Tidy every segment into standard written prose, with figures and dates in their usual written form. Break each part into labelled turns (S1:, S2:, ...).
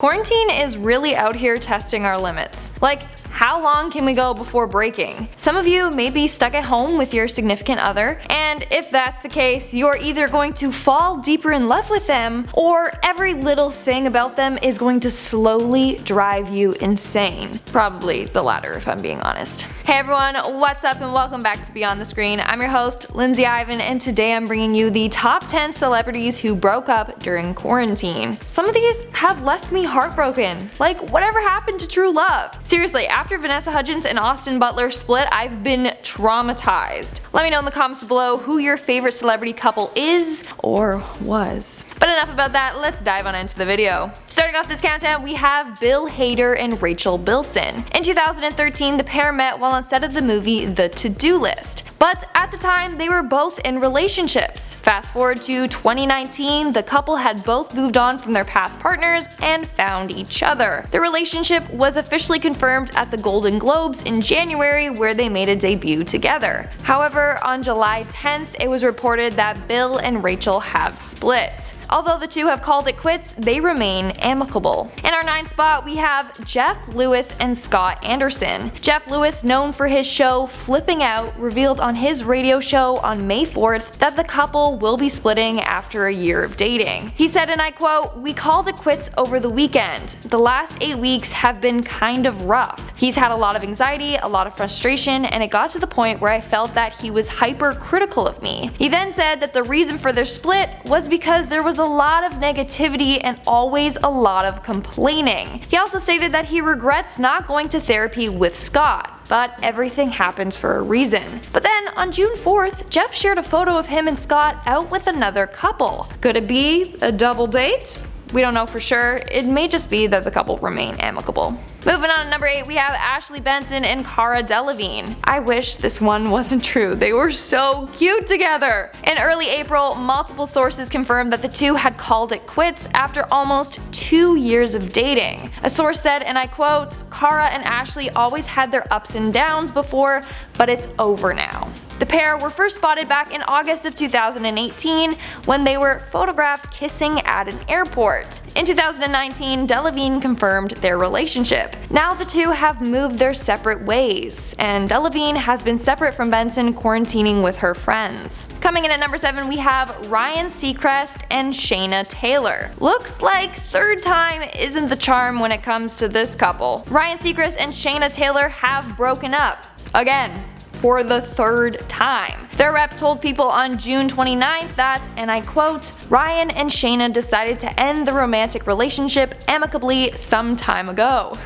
S1: Quarantine is really out here testing our limits. Like, how long can we go before breaking? Some of you may be stuck at home with your significant other, and if that's the case, you're either going to fall deeper in love with them, or every little thing about them is going to slowly drive you insane. Probably the latter, if I'm being honest. Hey everyone, what's up and welcome back to Beyond the Screen. I'm your host, Lindsay Ivan, and today I'm bringing you the top 10 celebrities who broke up during quarantine. Some of these have left me heartbroken. Like, whatever happened to true love? Seriously, after Vanessa Hudgens and Austin Butler split, I've been traumatized. Let me know in the comments below who your favorite celebrity couple is or was. But enough about that, let's dive on into the video. Starting off this countdown, we have Bill Hader and Rachel Bilson. In 2013, the pair met while on set of the movie The To-Do List. But at the time, they were both in relationships. Fast forward to 2019, the couple had both moved on from their past partners and found each other. The relationship was officially confirmed at the Golden Globes in January, where they made a debut together. However, on July 10th, it was reported that Bill and Rachel have split. Although the two have called it quits, they remain amicable. In our 9th spot, we have Jeff Lewis and Scott Anderson. Jeff Lewis, known for his show Flipping Out, revealed on his radio show on May 4th that the couple will be splitting after a year of dating. He said, and I quote, "We called it quits over the weekend. The last 8 weeks have been kind of rough. He's had a lot of anxiety, a lot of frustration, and it got to the point where I felt that he was hypercritical of me." He then said that the reason for their split was because there was a lot of negativity and always a lot of complaining. He also stated that he regrets not going to therapy with Scott, but everything happens for a reason. But then on June 4th, Jeff shared a photo of him and Scott out with another couple. Could it be a double date? We don't know for sure. It may just be that the couple remain amicable. Moving on to number 8, we have Ashley Benson and Cara Delevingne. I wish this one wasn't true. They were so cute together. In early April, multiple sources confirmed that the two had called it quits after almost 2 years of dating. A source said, and I quote, "Cara and Ashley always had their ups and downs before, but it's over now." The pair were first spotted back in August of 2018 when they were photographed kissing at an airport. In 2019, Delevingne confirmed their relationship. Now the two have moved their separate ways, and Delevingne has been separate from Benson, quarantining with her friends. Coming in at number 7, we have Ryan Seacrest and SHAYNA Taylor. Looks like third time isn't the charm when it comes to this couple. Ryan Seacrest and SHAYNA Taylor have broken up. Again. For the third time. Their rep told people on June 29th that, and I quote, "Ryan and SHAYNA decided to end the romantic relationship amicably some time ago.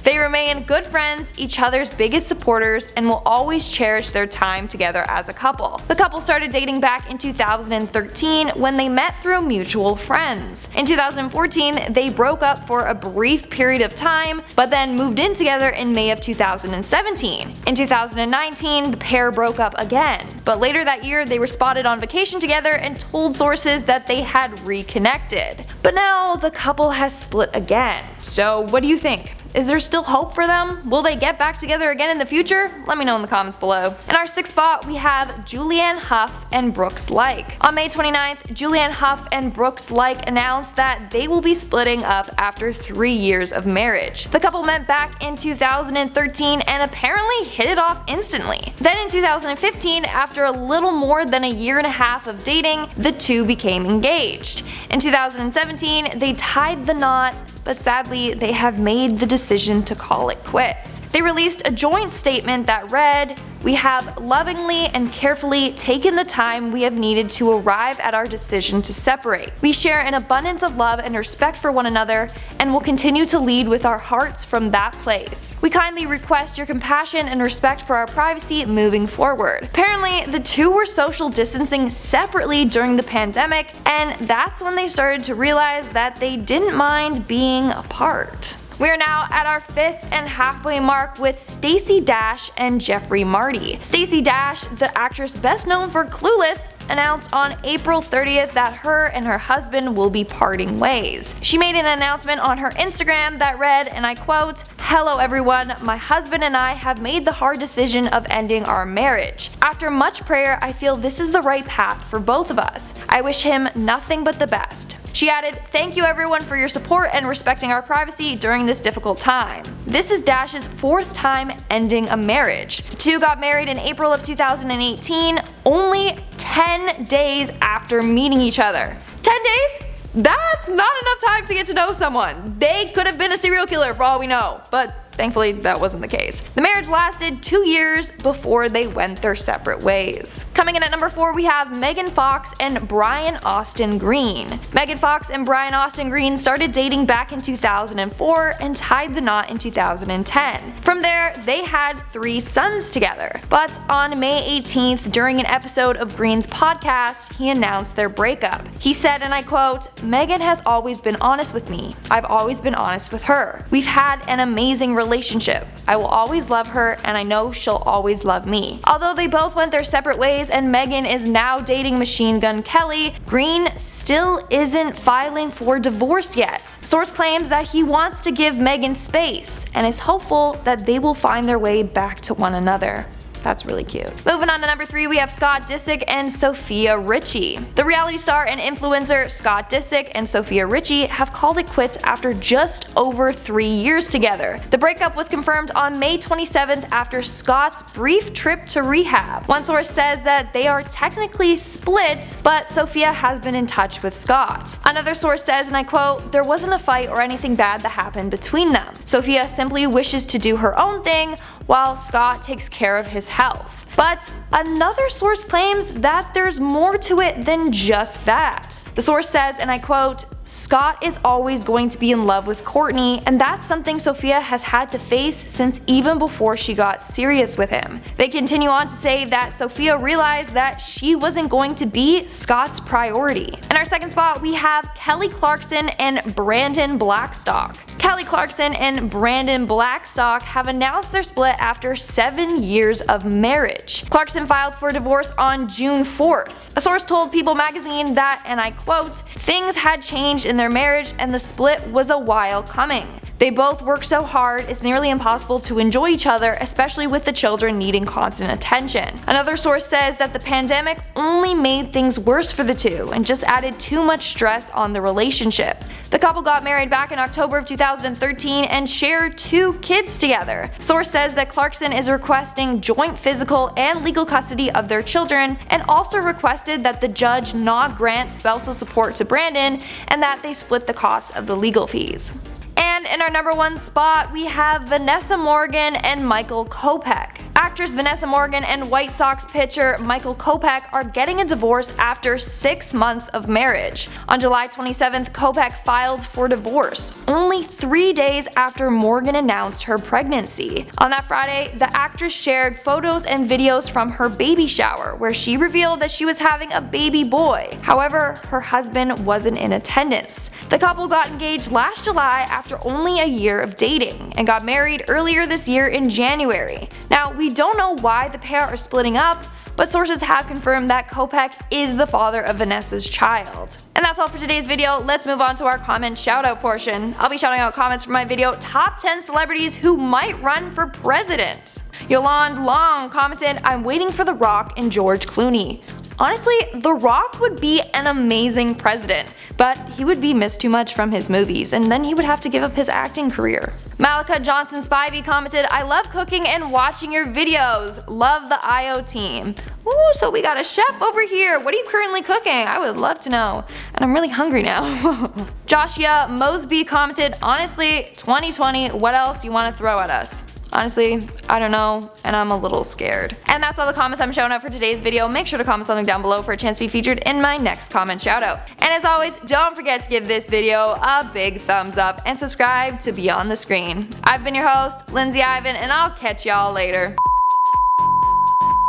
S1: They remain good friends, each other's biggest supporters, and will always cherish their time together as a couple." The couple started dating back in 2013 when they met through mutual friends. In 2014, they broke up for a brief period of time, but then moved in together in May of 2017. In 2019, the pair broke up again, but later that year they were spotted on vacation together and told sources that they had reconnected. But now the couple has split again. So what do you think? Is there still hope for them? Will they get back together again in the future? Let me know in the comments below. In our 6th spot, we have Julianne Hough and Brooks Laich. On May 29th, Julianne Hough and Brooks Laich announced that they will be splitting up after 3 years of marriage. The couple met back in 2013 and apparently hit it off instantly. Then in 2015, after a little more than a year and a half of dating, the two became engaged. In 2017, they tied the knot, but sadly they have made the decision to call it quits. They released a joint statement that read, "We have lovingly and carefully taken the time we have needed to arrive at our decision to separate. We share an abundance of love and respect for one another and will continue to lead with our hearts from that place. We kindly request your compassion and respect for our privacy moving forward." Apparently, the two were social distancing separately during the pandemic, and that's when they started to realize that they didn't mind being apart. We are now at our 5th and halfway mark with Stacey Dash and Jeffrey Marty. Stacey Dash, the actress best known for Clueless, announced on April 30th that her and her husband will be parting ways. She made an announcement on her Instagram that read, and I quote, "Hello everyone, my husband and I have made the hard decision of ending our marriage. After much prayer, I feel this is the right path for both of us. I wish him nothing but the best." She added, "Thank you everyone for your support and respecting our privacy during this difficult time." This is Dash's 4th time ending a marriage. The two got married in April of 2018, only 10 days after meeting each other. 10 days? That's not enough time to get to know someone. They could have been a serial killer for all we know, but thankfully that wasn't the case. The marriage lasted 2 years before they went their separate ways. Coming in at number 4, we have Megan Fox and Brian Austin Green. Megan Fox and Brian Austin Green started dating back in 2004 and tied the knot in 2010. From there, they had 3 sons together. But on May 18th, during an episode of Green's podcast, he announced their breakup. He said, and I quote, "Megan has always been honest with me. I've always been honest with her. We've had an amazing relationship. I will always love her and I know she'll always love me." Although they both went their separate ways and Megan is now dating Machine Gun Kelly, Green still isn't filing for divorce yet. Source claims that he wants to give Megan space and is hopeful that they will find their way back to one another. That's really cute. Moving on to number 3, we have Scott Disick and SOFIA RICHIE. The reality star and influencer Scott Disick and SOFIA RICHIE have called it quits after just over 3 years together. The breakup was confirmed on May 27th after Scott's brief trip to rehab. One source says that they are technically split, but SOFIA has been in touch with Scott. Another source says, and I quote, "There wasn't a fight or anything bad that happened between them. SOFIA simply wishes to do her own thing while Scott takes care of his health." But another source claims that there's more to it than just that. The source says, and I quote, "Scott is always going to be in love with Courtney, and that's something SOFIA has had to face since even before she got serious with him." They continue on to say that SOFIA realized that she wasn't going to be Scott's priority. In our second spot, we have Kelly Clarkson and Brandon Blackstock. Kelly Clarkson and Brandon Blackstock have announced their split after 7 years of marriage. Clarkson filed for divorce on June 4th. A source told People magazine that, and I quote, "Things had changed in their marriage and the split was a while coming. They both work so hard it's nearly impossible to enjoy each other, especially with the children needing constant attention." Another source says that the pandemic only made things worse for the two and just added too much stress on the relationship. The couple got married back in October of 2013 and shared 2 kids together. Source says that Clarkson is requesting joint physical and legal custody of their children and also requested that the judge not grant spousal support to Brandon and that they split the cost of the legal fees. And in our number 1 spot, we have Vanessa Morgan and Michael KOPECH. Actress Vanessa Morgan and White Sox pitcher Michael KOPECH are getting a divorce after 6 months of marriage. On July 27th, KOPECH filed for divorce, only 3 days after Morgan announced her pregnancy. On that Friday, the actress shared photos and videos from her baby shower, where she revealed that she was having a baby boy. However, her husband wasn't in attendance. The couple got engaged last July after only a year of dating, and got married earlier this year in January. Now, we don't know why the pair are splitting up, but sources have confirmed that KOPECH is the father of Vanessa's child. And that's all for today's video. Let's move on to our comment shoutout portion. I'll be shouting out comments from my video, Top 10 Celebrities Who Might Run for President. Yolande Long commented, "I'm waiting for The Rock and George Clooney." Honestly, The Rock would be an amazing president, but he would be missed too much from his movies, and then he would have to give up his acting career. Malika Johnson Spivey commented, "I love cooking and watching your videos. Love the IO team." Ooh, so we got a chef over here. What are you currently cooking? I would love to know. And I'm really hungry now. Joshua Mosby commented, "Honestly, 2020, what else you want to throw at us?" Honestly, I don't know, and I'm a little scared. And that's all the comments I'm showing up for today's video. Make sure to comment something down below for a chance to be featured in my next comment shoutout. And as always, don't forget to give this video a big thumbs up and subscribe to Beyond the Screen. I've been your host, Lindsay Ivan, and I'll catch y'all later.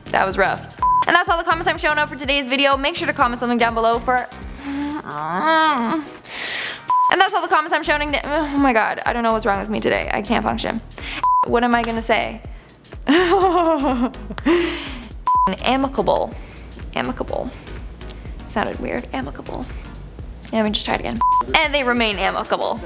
S1: That was rough. And that's all the comments I'm showing up for today's video. Make sure to comment something down below for... And that's all the comments I'm showing. Oh my god, I don't know what's wrong with me today. I can't function. What am I gonna say? Amicable. Amicable. Sounded weird. Amicable. Yeah, let me just try it again. And they remain amicable.